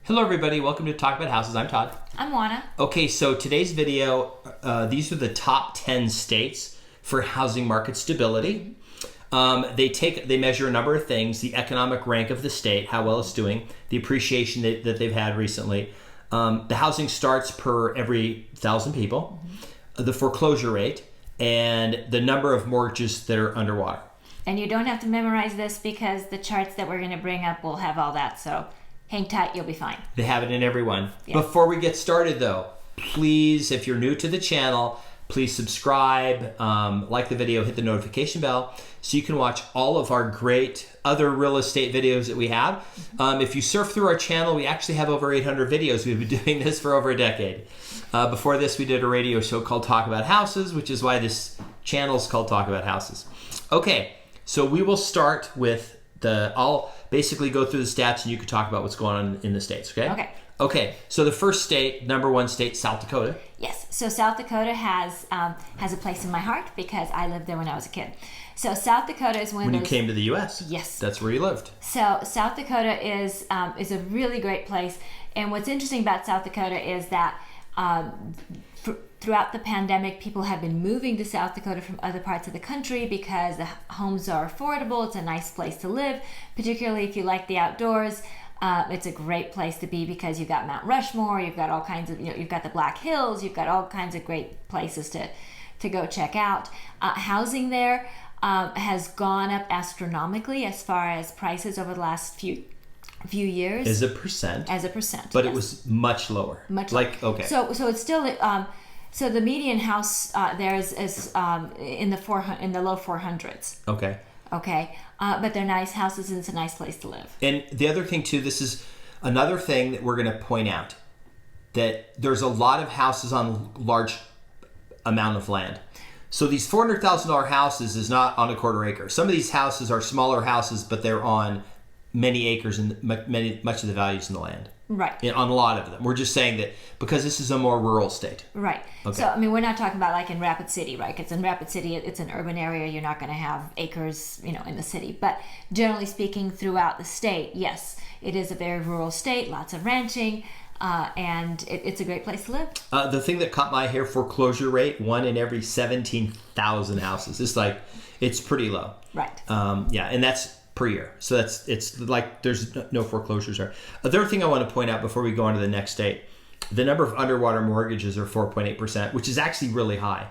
Hello everybody, welcome to Talk About Houses. I'm Todd. I'm Juana. Okay, so today's video, these are the top 10 states for housing market stability. They measure a number of things: the economic rank of the state, how well it's doing, the appreciation that they've had recently, the housing starts per every 1,000 people, the foreclosure rate, and the number of mortgages that are underwater. And you don't have to memorize this because the charts that we're going to bring up will have all that, so hang tight, you'll be fine. They have it in every one. Yeah. Before we get started though, please, if you're new to the channel, please subscribe, like the video, hit the notification bell so you can watch all of our great other real estate videos that we have. If you surf through our channel, we actually have over 800 videos. We've been doing this for over a decade. Before this, we did a radio show called Talk About Houses, which is why this channel is called Talk About Houses. Okay, so we will start with I'll basically go through the stats and you can talk about what's going on in the states, okay? Okay, so the first state, number one state, South Dakota. Yes, so South Dakota has a place in my heart because I lived there when I was a kid. So South Dakota is when you came to the U.S. Yes. That's where you lived. So South Dakota is a really great place. And what's interesting about South Dakota is that throughout the pandemic, people have been moving to South Dakota from other parts of the country because the homes are affordable. It's a nice place to live, particularly if you like the outdoors. It's a great place to be because you've got Mount Rushmore, you've got all kinds of, you've got the Black Hills, you've got all kinds of great places to go check out. Housing there has gone up astronomically as far as prices over the last few years. As a percent. But yes. It was much lower. Okay. So it's still so the median house there is in the low 400s. Okay. But they're nice houses and it's a nice place to live. And the other thing too, this is another thing that we're going to point out, that there's a lot of houses on large amount of land. So these $400,000 houses is not on a quarter acre. Some of these houses are smaller houses, but they're on many acres and much of the values in the land. Right. On a lot of them. We're just saying that because this is a more rural state. Right. Okay. So, we're not talking about like in Rapid City, right? Because in Rapid City, it's an urban area. You're not going to have acres, in the city. But generally speaking, throughout the state, yes, it is a very rural state, lots of ranching, and it's a great place to live. The thing that caught my hair, foreclosure rate, 1 in every 17,000 houses. It's pretty low. Right. And that's per year. So it's like there's no foreclosures there. The other thing I want to point out before we go on to the next state, the number of underwater mortgages are 4.8%, which is actually really high,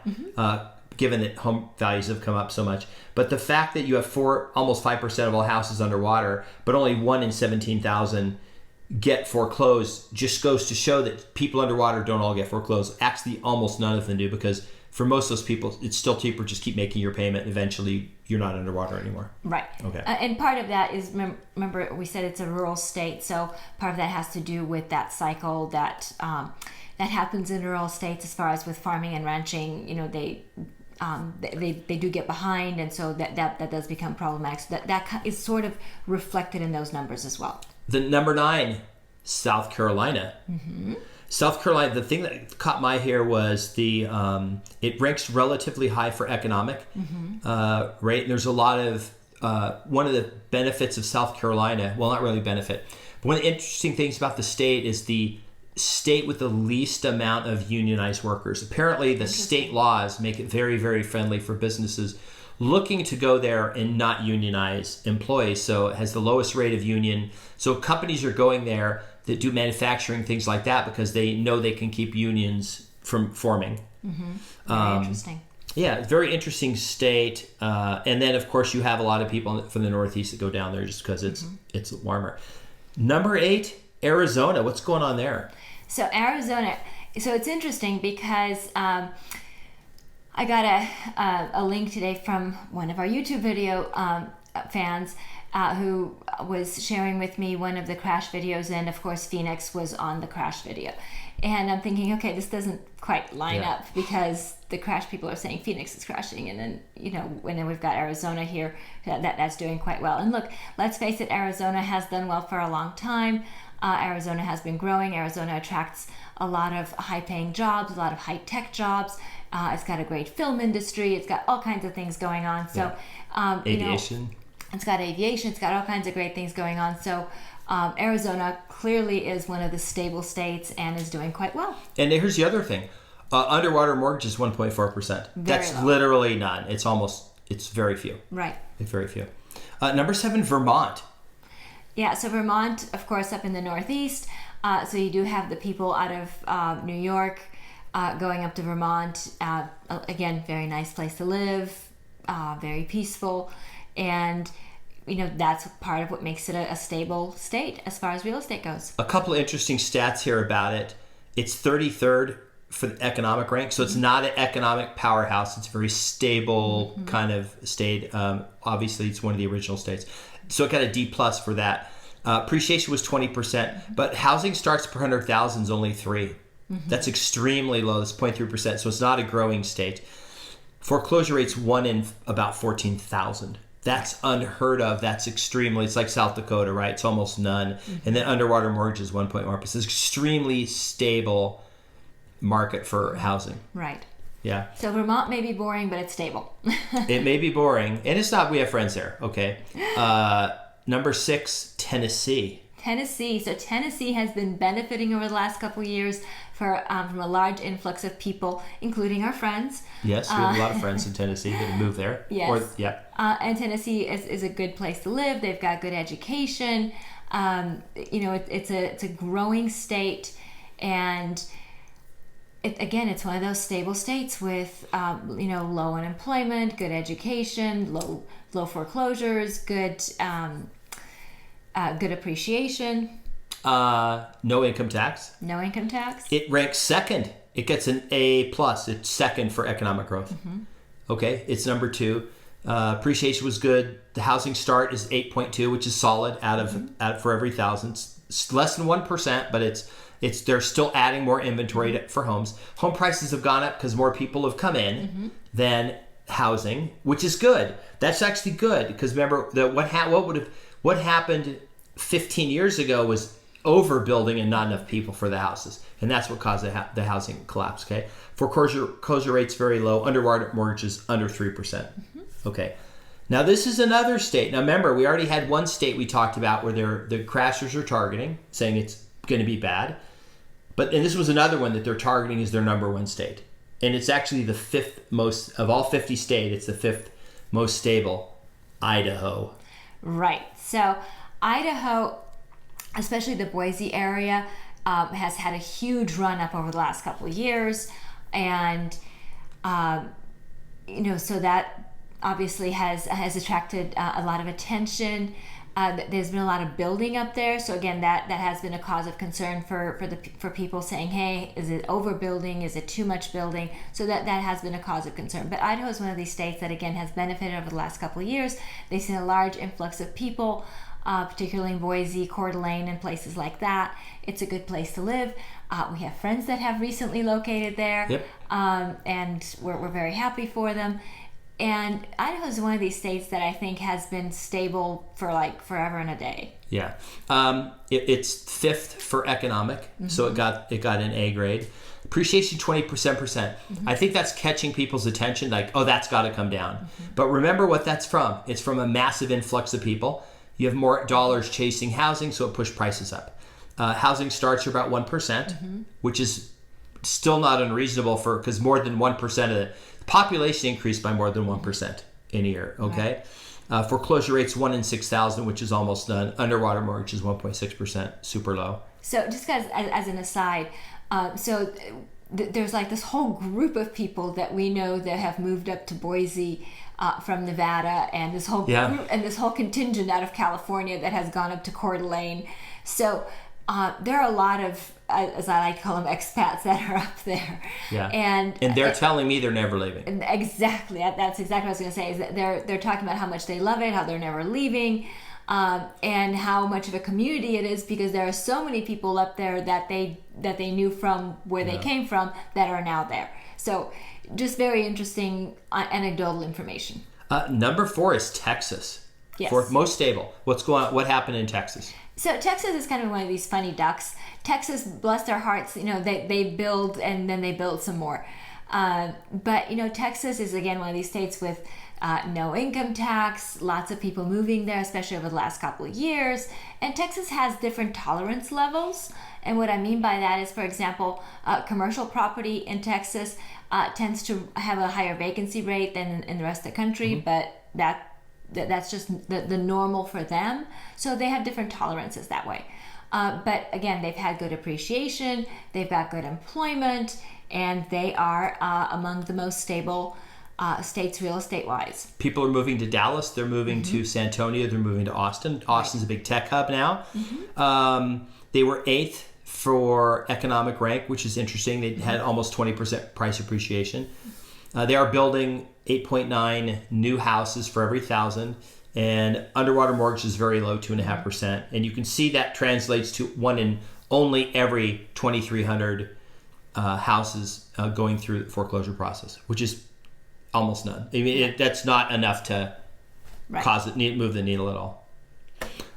given that home values have come up so much. But the fact that you have almost 5% of all houses underwater, but only 1 in 17,000 get foreclosed, just goes to show that people underwater don't all get foreclosed. Actually, almost none of them do, because for most of those people, it's still cheaper. Just keep making your payment. Eventually, you're not underwater anymore. Right. Okay. And part of that is, remember, we said it's a rural state, so part of that has to do with that cycle that happens in rural states as far as with farming and ranching. They do get behind, and so that does become problematic. So that is sort of reflected in those numbers as well. The number 9, South Carolina. Mm-hmm. South Carolina, the thing that caught my hair was it ranks relatively high for economic rate. And there's a lot of, one of the benefits of South Carolina, well, not really benefit, but one of the interesting things about the state is the state with the least amount of unionized workers. Apparently, the state laws make it very, very friendly for businesses looking to go there and not unionize employees. So it has the lowest rate of union. So companies are going there that do manufacturing, things like that, because they know they can keep unions from forming. Very interesting. Yeah, very interesting state. And then, of course, you have a lot of people from the Northeast that go down there just because it's warmer. Number 8, Arizona. What's going on there? So Arizona. So it's interesting because I got a link today from one of our YouTube video fans who was sharing with me one of the crash videos, and of course Phoenix was on the crash video. And I'm thinking, okay, this doesn't quite line up because the crash people are saying Phoenix is crashing, and then and then we've got Arizona here that's doing quite well. And look, let's face it, Arizona has done well for a long time. Arizona has been growing. Arizona attracts a lot of high-paying jobs, a lot of high-tech jobs. It's got a great film industry. It's got all kinds of things going on. So, aviation. It's got aviation. It's got all kinds of great things going on. So Arizona clearly is one of the stable states and is doing quite well. And here's the other thing. Underwater mortgage is 1.4%. That's low. literally none. It's very few. Right. It's very few. Number 7, Vermont. Yeah, so Vermont, of course, up in the Northeast. So you do have the people out of New York going up to Vermont. Again, very nice place to live, very peaceful. And, that's part of what makes it a stable state as far as real estate goes. A couple of interesting stats here about it. It's 33rd for the economic rank. So it's not an economic powerhouse. It's a very stable kind of state. Obviously, it's one of the original states. So it got a D plus for that. Appreciation was 20%, but housing starts per 100,000 is only 3. That's extremely low. It's 0.3%. So it's not a growing state. Foreclosure rate's 1 in about 14,000. That's unheard of. That's extremely, it's like South Dakota, right? It's almost none. And then underwater mortgage is 1.1%. It's extremely stable market for housing. Right. Yeah. So Vermont may be boring, but it's stable. It may be boring. And it's not, we have friends there. Okay. Number 6, Tennessee. Tennessee. So Tennessee has been benefiting over the last couple of years from a large influx of people, including our friends. Yes, we have a lot of friends in Tennessee that have moved there. Yes. Yeah. And Tennessee is a good place to live. They've got good education. It's a growing state, and it's one of those stable states with low unemployment, good education, low foreclosures, good appreciation. No income tax. No income tax. It ranks second. It gets an A plus. It's second for economic growth. Okay, it's number 2. Appreciation was good. The housing start is 8.2, which is solid out for every 1,000. It's less than 1%, but they're still adding more inventory for homes. Home prices have gone up because more people have come in than housing, which is good. That's actually good because remember that what happened 15 years ago was overbuilding and not enough people for the houses, and that's what caused the housing collapse. Okay, foreclosure rates very low. Underwater mortgages under 3%. Okay, now this is another state. Now remember, we already had one state we talked about where the crashers are targeting, saying it's going to be bad, and this was another one that they're targeting as their number 1 state, and it's actually the 5th most of all 50 states. It's the 5th most stable, Idaho. Right. So Idaho, especially the Boise area, has had a huge run up over the last couple of years, and so that obviously has attracted a lot of attention. There's been a lot of building up there, so again, that has been a cause of concern for people saying, hey, is it overbuilding? Is it too much building? So that has been a cause of concern. But Idaho is one of these states that again has benefited over the last couple of years. They've seen a large influx of people, particularly in Boise, Coeur d'Alene, and places like that. It's a good place to live. We have friends that have recently located there, Yep. And we're very happy for them. And Idaho is one of these states that I think has been stable for like forever and a day. Yeah, it's 5th for economic, so it got an A grade. Appreciation 20%. I think that's catching people's attention. Like, oh, that's got to come down. But remember what that's from. It's from a massive influx of people. You have more dollars chasing housing, so it pushed prices up. Housing starts are about 1%, which is still not unreasonable because more than 1% of the population increased by more than 1% in a year. Okay, right. Foreclosure rates 1 in 6,000, which is almost none. Underwater mortgage is 1.6%, super low. So just as an aside, there's like this whole group of people that we know that have moved up to Boise from Nevada, and this whole group and this whole contingent out of California that has gone up to Coeur d'Alene. So there are a lot of, as I like to call them, expats that are up there. Yeah. And they're telling me they're never leaving. Exactly. That's exactly what I was going to say. Is that they're talking about how much they love it, how they're never leaving, and how much of a community it is, because there are so many people up there that they knew from where they came from that are now there. So just very interesting anecdotal information. Number 4 is Texas. Yes. Fourth most stable. What's going on? What happened in Texas? So Texas is kind of one of these funny ducks. Texas, bless their hearts, they build and then they build some more. But Texas is again one of these states with no income tax, lots of people moving there, especially over the last couple of years. And Texas has different tolerance levels. And what I mean by that is, for example, commercial property in Texas tends to have a higher vacancy rate than in the rest of the country, but that's just the normal for them. So they have different tolerances that way. But again, they've had good appreciation, they've got good employment, and they are among the most stable states real estate-wise. People are moving to Dallas, they're moving to San Antonio, they're moving to Austin. Austin's a big tech hub now. They were 8th for economic rank, which is interesting. They had almost 20% price appreciation. They are building 8.9 new houses for every 1,000, and underwater mortgage is very low, 2.5%. And you can see that translates to one in only every 2,300 houses going through the foreclosure process, which is almost none. I mean, that's not enough to move the needle at all.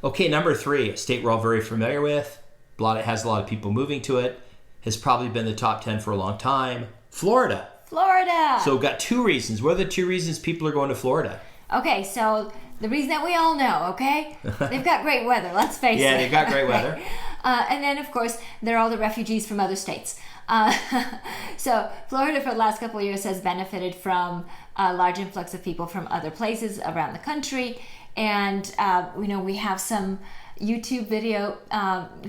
Okay, number 3, a state we're all very familiar with. Has a lot of people moving to it. Has probably been the top 10 for a long time. Florida. So we've got 2 reasons. What are the 2 reasons people are going to Florida? Okay, so the reason that we all know, okay? They've got great weather, let's face it. Yeah, they've got great weather. And then, of course, they're all the refugees from other states. So Florida for the last couple of years has benefited from a large influx of people from other places around the country. And, we have some YouTube video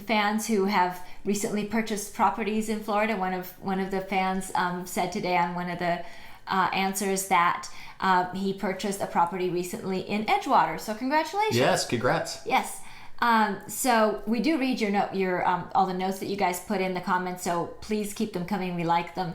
fans who have recently purchased properties in Florida. One of the fans said today on one of the answers that he purchased a property recently in Edgewater. So congratulations. Yes, congrats. Yes. So we do read your all the notes that you guys put in the comments. So please keep them coming. We like them.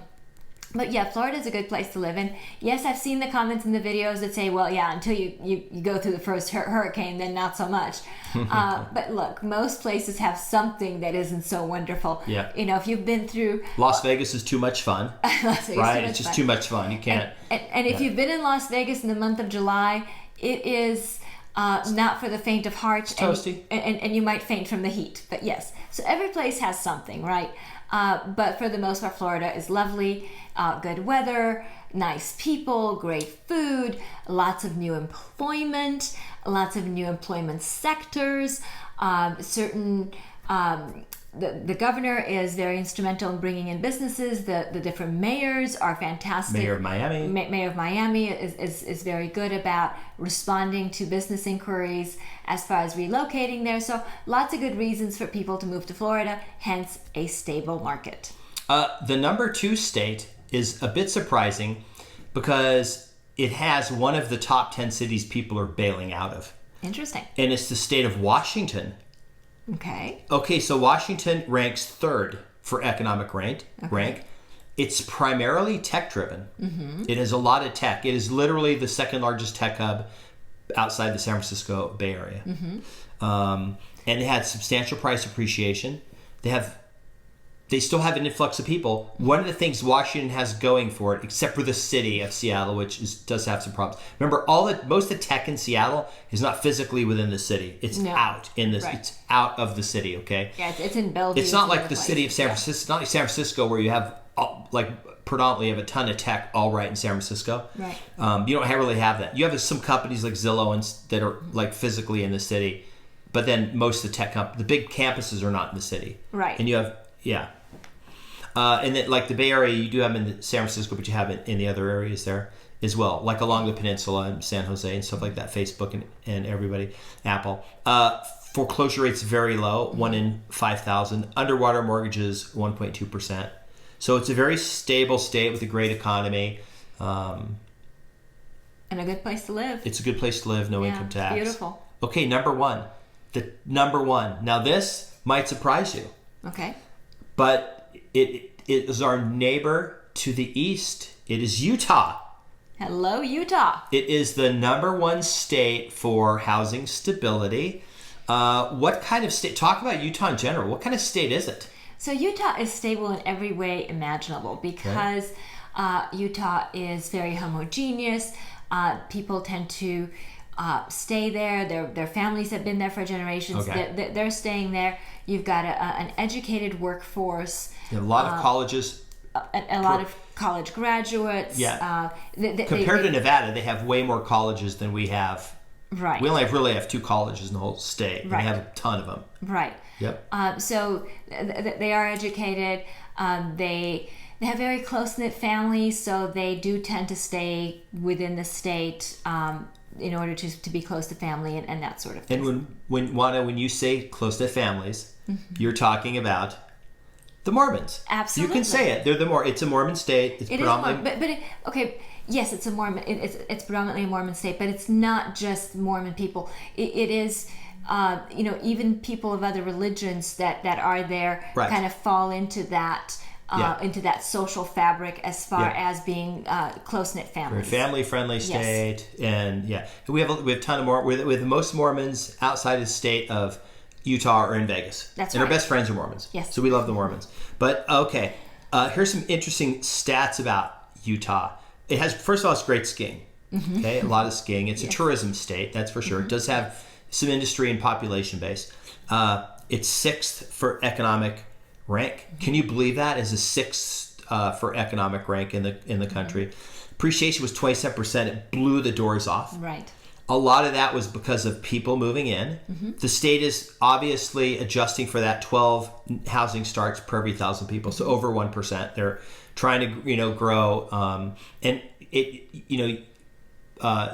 But yeah, Florida is a good place to live in. Yes, I've seen the comments in the videos that say, well, yeah, until you go through the first hurricane, then not so much. But look, most places have something that isn't so wonderful. Yeah. If you've been through... Las Vegas is too much fun. Right? It's just too much fun. You can't... And if you've been in Las Vegas in the month of July, it is... not for the faint of heart. It's toasty. And you might faint from the heat. But yes, so every place has something, right? But for the most part, Florida is lovely, good weather, nice people, great food, lots of new employment sectors, the governor is very instrumental in bringing in businesses. The different mayors are fantastic. Mayor of Miami. Mayor of Miami is very good about responding to business inquiries as far as relocating there. So lots of good reasons for people to move to Florida, hence a stable market. The number 2 state is a bit surprising because it has one of the top 10 cities people are bailing out of. Interesting. And it's the state of Washington. Okay, so Washington ranks 3rd for economic rank. It's primarily tech-driven. It has a lot of tech. It is literally the 2nd largest tech hub outside the San Francisco Bay Area. And it had substantial price appreciation. They still have an influx of people. One of the things Washington has going for it, except for the city of Seattle, which does have some problems. Remember, most of the tech in Seattle is not physically within the city. It's out in this. Right. It's out of the city. Okay. Yeah, it's in Bellevue. It's not like the city of San Francisco. It's not like San Francisco where you have predominantly have a ton of tech all right in San Francisco. Right. You don't really have that. You have some companies like Zillow that are like physically in the city, but then most of the the big campuses are not in the city. Right. And you have and then like the Bay Area, you do have in San Francisco, but you have it in the other areas there as well, like along the peninsula in San Jose and stuff like that. Facebook and everybody, Apple. Foreclosure rates very low, 1 in 5,000. Underwater mortgages, 1.2%. So it's a very stable state with a great economy. And a good place to live. It's a good place to live, no income tax. Beautiful. Okay, number 1. The number 1. Now this might surprise you. Okay. But it is our neighbor to the east. It is Utah. Hello, Utah. It is the number 1 state for housing stability. What kind of state? Talk about Utah in general. What kind of state is it? So Utah is stable in every way imaginable because Utah is very homogeneous. People tend to stay there. Their families have been there for generations. Okay. They're staying there. You've got an educated workforce. A lot of colleges a lot of college graduates. Yeah. Compared to Nevada, they have way more colleges than we have. Right. We only really have 2 colleges in the whole state. Right. They have a ton of them. Right. Yep. So they are educated. They have very close-knit families, so they do tend to stay within the state in order to be close to family and that sort of thing. And when you say close-knit families, you're talking about the Mormons. Absolutely. You can say it. It's a Mormon state. It's predominantly... okay, yes, it's a Mormon. It's predominantly a Mormon state, but it's not just Mormon people. It is... even people of other religions that are there kind of fall into that social fabric as far as being close-knit families. Very family-friendly state, and we have a ton of more. We have the most Mormons outside of the state of Utah or in Vegas. That's and right. Our best friends are Mormons. Yes. So we love the Mormons. But okay, here's some interesting stats about Utah. It has, first of all, it's great skiing. Okay, a lot of skiing. It's a tourism state, that's for sure. It does have some industry and population base. It's 6th for economic rank. Can you believe that? As a 6th for economic rank in the country. Appreciation was 27%. It blew the doors off. Right. A lot of that was because of people moving in. The state is obviously adjusting for that 12 housing starts per every 1,000 people, so over 1%. They're trying to grow, and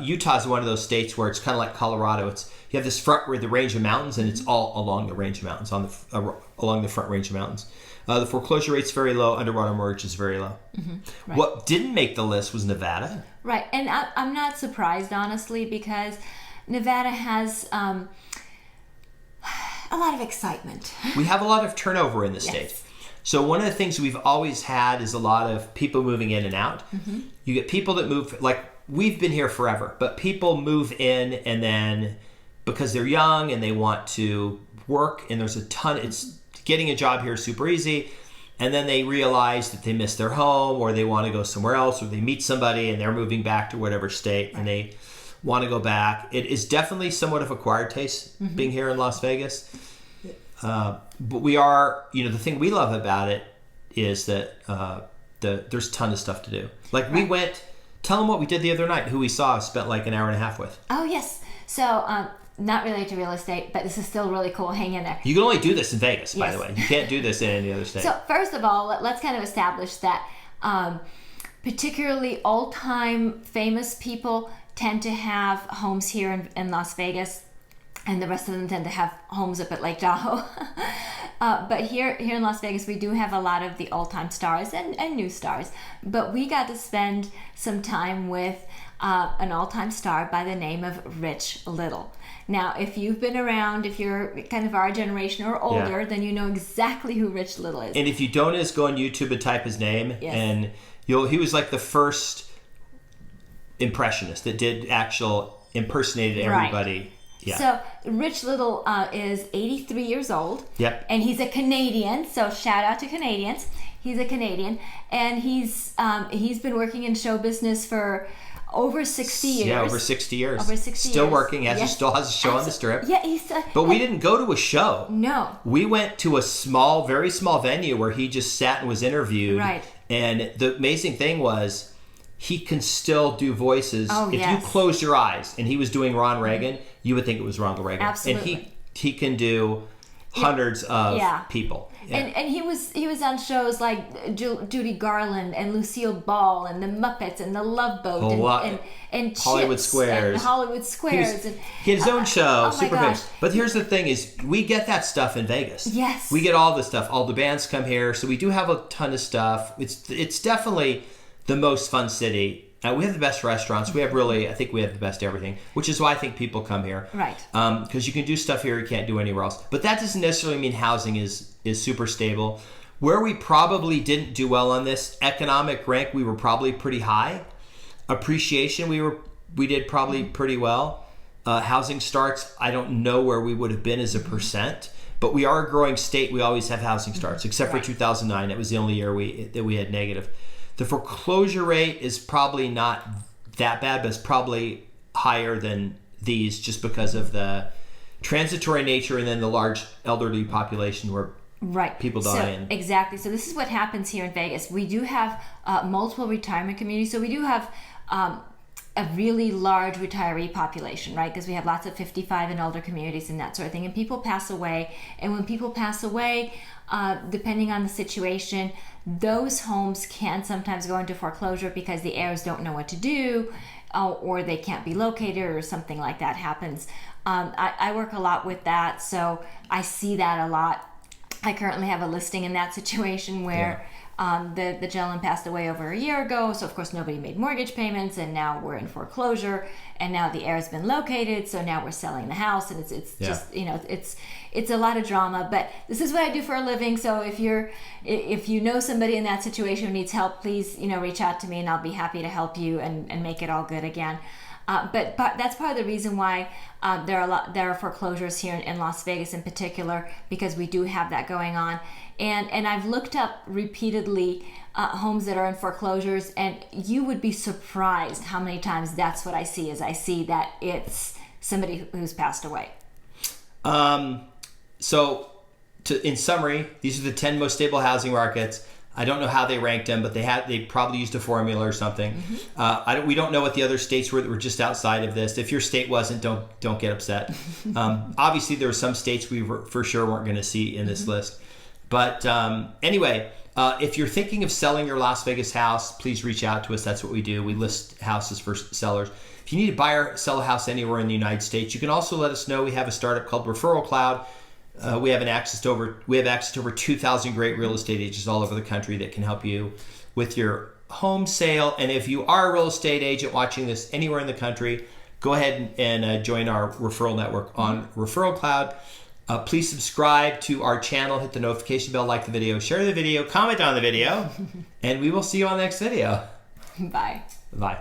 Utah is one of those states where it's kind of like Colorado. You have this front where the range of mountains, and it's all along the range of mountains, along the front range of mountains. The foreclosure rate's very low. Underwater mortgage is very low. Right. What didn't make the list was Nevada. Right, and I'm not surprised, honestly, because Nevada has a lot of excitement. We have a lot of turnover in the state. So one of the things we've always had is a lot of people moving in and out. You get people that move, like we've been here forever, but people move in and then because they're young and they want to work, and there's a ton, it's getting a job here is super easy. And then they realize that they miss their home, or they want to go somewhere else, or they meet somebody and they're moving back to whatever state and they want to go back. It is definitely somewhat of an acquired taste being here in Las Vegas. But we are, the thing we love about it is that there's a ton of stuff to do. Like we went, tell them what we did the other night, who we saw, spent like an hour and a half with. Oh, yes. So, not related to real estate, but this is still really cool. Hang in there. You can only do this in Vegas, by the way. You can't do this in any other state. So first of all, let's kind of establish that particularly old-time famous people tend to have homes here in Las Vegas, and the rest of them tend to have homes up at Lake Tahoe. But here in Las Vegas, we do have a lot of the old-time stars and new stars. But we got to spend some time with an all-time star by the name of Rich Little. Now, if you've been around, if you're kind of our generation or older, then you know exactly who Rich Little is. And if you don't, just go on YouTube and type his name, and he was like the first impressionist that did impersonated everybody. Right. Yeah. So Rich Little is 83 years old. Yep. And he's a Canadian. So shout out to Canadians. He's a Canadian, and he's been working in show business for over 60 years. Yeah, over 60 years. Over 60 Still years. Working. He still has a show on the Strip. Yeah, but we didn't go to a show. No. We went to a very small venue where he just sat and was interviewed. Right. And the amazing thing was, he can still do voices. If you close your eyes and he was doing Ron Reagan, you would think it was Ronald Reagan. Absolutely. And he can do hundreds of people. Yeah. And he was on shows like Judy Garland and Lucille Ball and the Muppets and the Love Boat and Hollywood Chips Squares. and Hollywood Squares. He had his own show, oh super my gosh. famous. But here's the thing is, we get that stuff in Vegas. Yes. We get all the stuff. All the bands come here, so we do have a ton of stuff. It's definitely the most fun city. We have the best restaurants. I think we have the best everything, which is why I think people come here. Right. Because you can do stuff here you can't do anywhere else. But that doesn't necessarily mean housing is super stable. Where we probably didn't do well on this economic rank, we were probably pretty high. Appreciation, we did probably pretty well. Housing starts, I don't know where we would have been as a percent, but we are a growing state. We always have housing starts, except for 2009. It was the only year that we had negative. The foreclosure rate is probably not that bad, but it's probably higher than these just because of the transitory nature and then the large elderly population where Right. people die. Exactly. So this is what happens here in Vegas. We do have multiple retirement communities. So we do have a really large retiree population, right? Because we have lots of 55 and older communities and that sort of thing. And people pass away. And when people pass away, depending on the situation, those homes can sometimes go into foreclosure because the heirs don't know what to do, or they can't be located, or something like that happens. I work a lot with that, so I see that a lot. I currently have a listing in that situation where the gentleman passed away over a year ago, so of course nobody made mortgage payments, and now we're in foreclosure, and now the heir has been located, so now we're selling the house, and it's just, it's a lot of drama. But this is what I do for a living, so if you know somebody in that situation who needs help, please reach out to me, and I'll be happy to help you and make it all good again. But that's part of the reason why there are foreclosures here in Las Vegas in particular, because we do have that going on. And I've looked up repeatedly homes that are in foreclosures, and you would be surprised how many times that's what I see, is I see that it's somebody who's passed away. So in summary, these are the 10 most stable housing markets. I don't know how they ranked them, but they probably used a formula or something. Mm-hmm. We don't know what the other states were that were just outside of this. If your state wasn't, don't get upset. Obviously, there were some states we for sure weren't going to see in this list. But anyway, if you're thinking of selling your Las Vegas house, please reach out to us. That's what we do. We list houses for sellers. If you need to buy or sell a house anywhere in the United States, you can also let us know. We have a startup called Referral Cloud. We have access to over 2,000 great real estate agents all over the country that can help you with your home sale. And if you are a real estate agent watching this anywhere in the country, go ahead and join our referral network on Referral Cloud. Please subscribe to our channel, hit the notification bell, like the video, share the video, comment on the video, and we will see you on the next video. Bye. Bye.